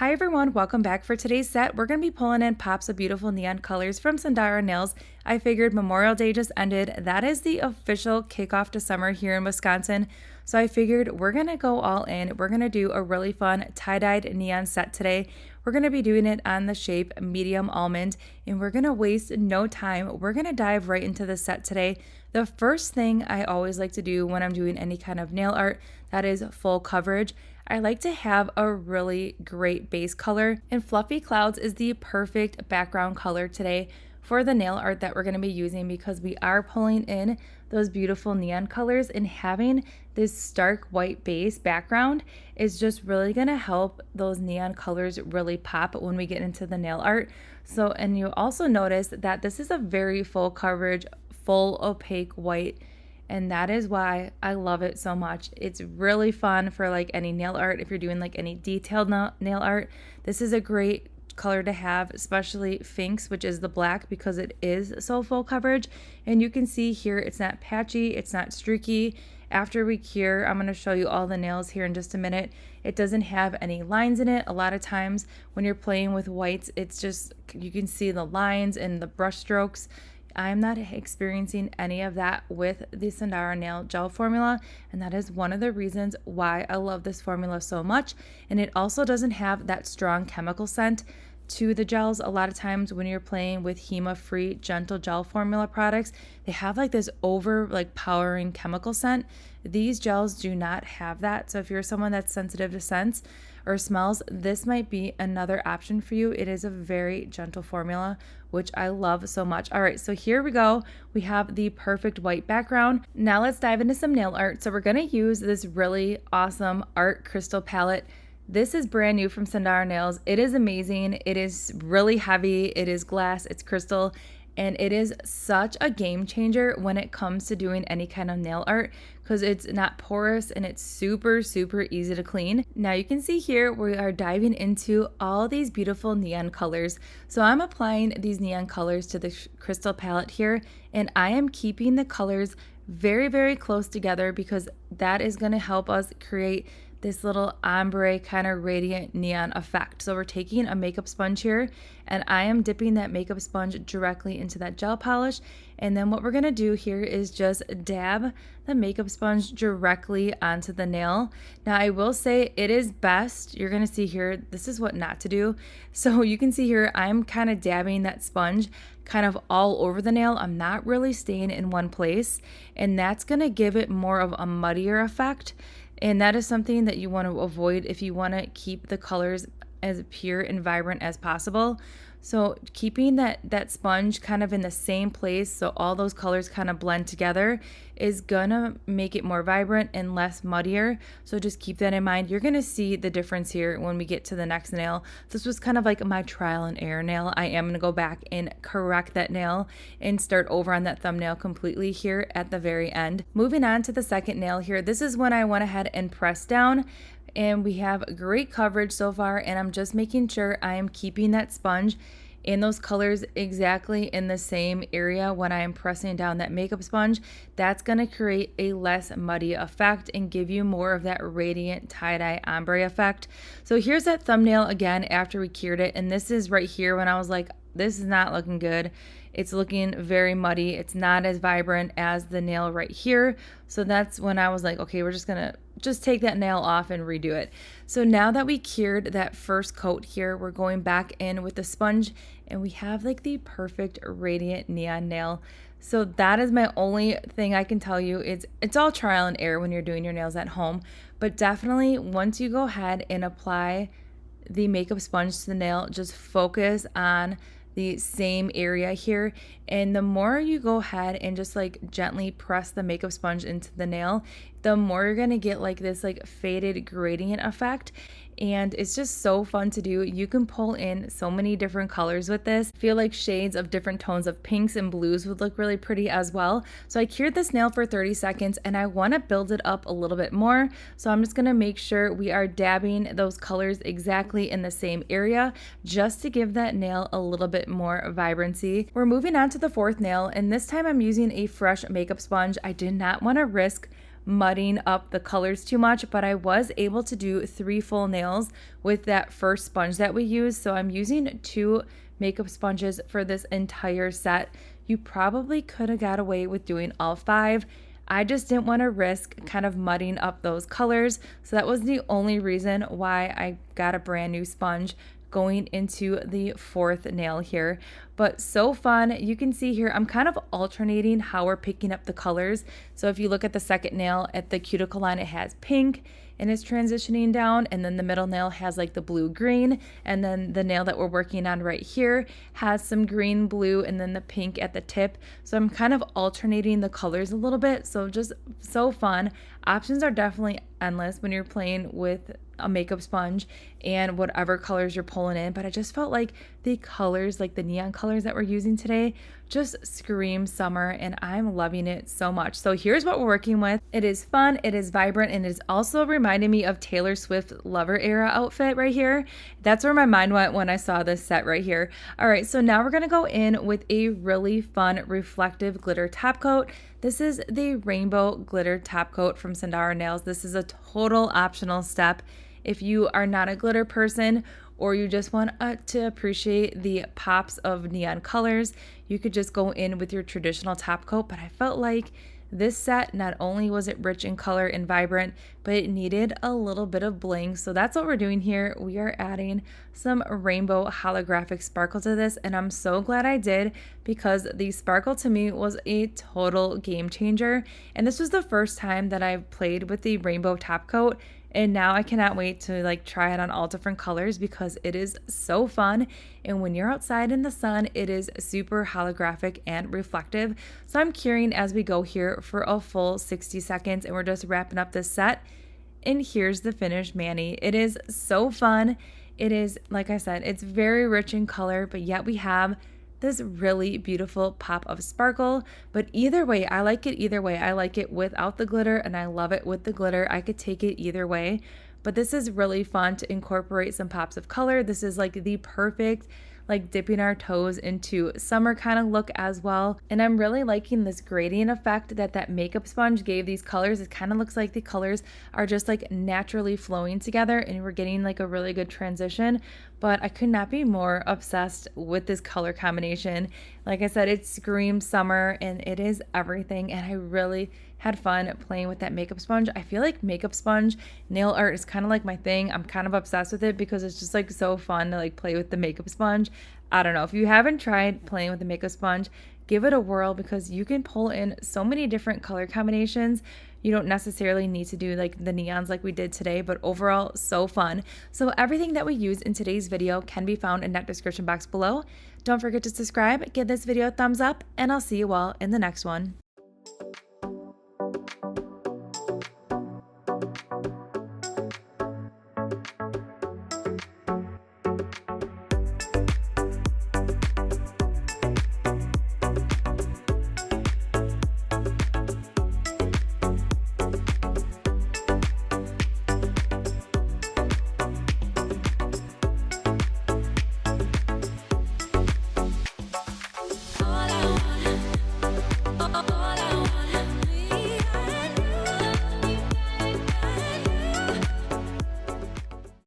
Hi everyone, welcome back. For today's set, we're going to be pulling in pops of beautiful neon colors from Sundara Nails. I figured Memorial Day just ended. That is the official kickoff to summer here in Wisconsin. So I figured we're going to go all in. We're going to do a really fun tie-dyed neon set today. We're going to be doing it on the shape medium almond, and we're going to waste no time. We're going to dive right into the set today. The first thing I always like to do when I'm doing any kind of nail art that is full coverage, I like to have a really great base color, and Fluffy Clouds is the perfect background color today for the nail art that we're going to be using, because we are pulling in those beautiful neon colors, and having this stark white base background is just really going to help those neon colors really pop when we get into the nail art. So, and you also notice that this is a very full coverage, full opaque white, and that is why I love it so much. It's really fun for like any nail art. If you're doing like any detailed nail art, this is a great color to have, especially Finks, which is the black, because it is so full coverage. And you can see here, it's not patchy, it's not streaky. After we cure, I'm going to show you all the nails here in just a minute. It doesn't have any lines in it. A lot of times when you're playing with whites, it's just, you can see the lines and the brush strokes. I'm not experiencing any of that with the Sundara Nail Gel formula, and that is one of the reasons why I love this formula so much. And it also doesn't have that strong chemical scent to the gels. A lot of times when you're playing with HEMA-free gentle gel formula products, they have like this powering chemical scent. These gels do not have that. So if you're someone that's sensitive to scents or smells, this might be another option for you. It is a very gentle formula, which I love so much. All right, so here we go. We have the perfect white background. Now let's dive into some nail art. So we're gonna use this really awesome art crystal palette. This is brand new from Sundara Nails. It is amazing. It is really heavy. It is glass, it's crystal, and it is such a game changer when it comes to doing any kind of nail art, because it's not porous and it's super, super easy to clean. Now you can see here we are diving into all these beautiful neon colors. So I'm applying these neon colors to the crystal palette here, and I am keeping the colors very, very close together, because that is going to help us create this little ombre kind of radiant neon effect. So we're taking a makeup sponge here, and I am dipping that makeup sponge directly into that gel polish. And then what we're gonna do here is just dab the makeup sponge directly onto the nail. Now I will say it is best, you're gonna see here, this is what not to do. So you can see here, I'm kind of dabbing that sponge kind of all over the nail. I'm not really staying in one place, and that's gonna give it more of a muddier effect. And that is something that you want to avoid if you want to keep the colors as pure and vibrant as possible. So keeping that sponge kind of in the same place, so all those colors kind of blend together, is gonna make it more vibrant and less muddier. So just keep that in mind. You're gonna see the difference here when we get to the next nail. This was kind of like my trial and error nail. I am gonna go back and correct that nail and start over on that thumbnail completely here at the very end. Moving on to the second nail here, this is when I went ahead and pressed down, and we have great coverage so far, and I'm just making sure I am keeping that sponge in those colors exactly in the same area when I am pressing down that makeup sponge. That's going to create a less muddy effect and give you more of that radiant tie-dye ombre effect. So here's that thumbnail again after we cured it, and this is right here when I was like, this is not looking good. It's looking very muddy. It's not as vibrant as the nail right here. So that's when I was like, okay, we're just gonna take that nail off and redo it. So now that we cured that first coat here, we're going back in with the sponge, and we have like the perfect radiant neon nail. So that is my only thing I can tell you. It's all trial and error when you're doing your nails at home, but definitely once you go ahead and apply the makeup sponge to the nail, just focus on the same area here, and the more you go ahead and just like gently press the makeup sponge into the nail, the more you're gonna get like this like faded gradient effect. And it's just so fun to do. You can pull in so many different colors with this. I feel like shades of different tones of pinks and blues would look really pretty as well. So I cured this nail for 30 seconds, and I want to build it up a little bit more. So I'm just going to make sure we are dabbing those colors exactly in the same area, just to give that nail a little bit more vibrancy. We're moving on to the fourth nail, and this time I'm using a fresh makeup sponge. I did not want to risk mudding up the colors too much, but I was able to do 3 full nails with that first sponge that we used. So I'm using 2 makeup sponges for this entire set. You probably could have got away with doing all 5. I just didn't want to risk kind of mudding up those colors. So that was the only reason why I got a brand new sponge going into the 4th nail here. But so fun. You can see here I'm kind of alternating how we're picking up the colors. So if you look at the 2nd nail at the cuticle line, it has pink and it's transitioning down, and then the middle nail has like the blue green, and then the nail that we're working on right here has some green blue and then the pink at the tip. So I'm kind of alternating the colors a little bit. So just so fun. Options are definitely endless when you're playing with a makeup sponge and whatever colors you're pulling in, but I just felt like the colors, like the neon colors that we're using today, just scream summer, and I'm loving it so much. So here's what we're working with. It is fun, it is vibrant, and it is also reminding me of Taylor Swift Lover era outfit right here. That's where my mind went when I saw this set right here. All right, so now we're gonna go in with a really fun reflective glitter top coat. This is the rainbow glitter top coat from Sundara Nails. This is a total optional step if you are not a glitter person or you just want to appreciate the pops of neon colors. You could just go in with your traditional top coat, but I felt like this set, not only was it rich in color and vibrant, but it needed a little bit of bling. So that's what we're doing here. We are adding some rainbow holographic sparkle to this, and I'm so glad I did, because the sparkle to me was a total game changer. And this was the first time that I've played with the rainbow top coat, and now I cannot wait to like try it on all different colors because it is so fun. And when you're outside in the sun, it is super holographic and reflective. So I'm curing as we go here for a full 60 seconds, and we're just wrapping up this set. And here's the finished mani. It is so fun. It is, like I said, it's very rich in color, but yet we have this really beautiful pop of sparkle. But either way, I like it either way. I like it without the glitter, and I love it with the glitter. I could take it either way, but this is really fun to incorporate some pops of color. This is like the perfect like dipping our toes into summer kind of look as well. And I'm really liking this gradient effect that makeup sponge gave these colors. It kind of looks like the colors are just like naturally flowing together, and we're getting like a really good transition. But I could not be more obsessed with this color combination. Like I said, it screams summer and it is everything, and I really had fun playing with that makeup sponge. I feel like makeup sponge nail art is kind of like my thing. I'm kind of obsessed with it because it's just like so fun to like play with the makeup sponge. I don't know, if you haven't tried playing with the makeup sponge, give it a whirl, because you can pull in so many different color combinations. You don't necessarily need to do like the neons like we did today, but overall so fun. So everything that we use in today's video can be found in that description box below. Don't forget to subscribe, give this video a thumbs up, and I'll see you all in the next one.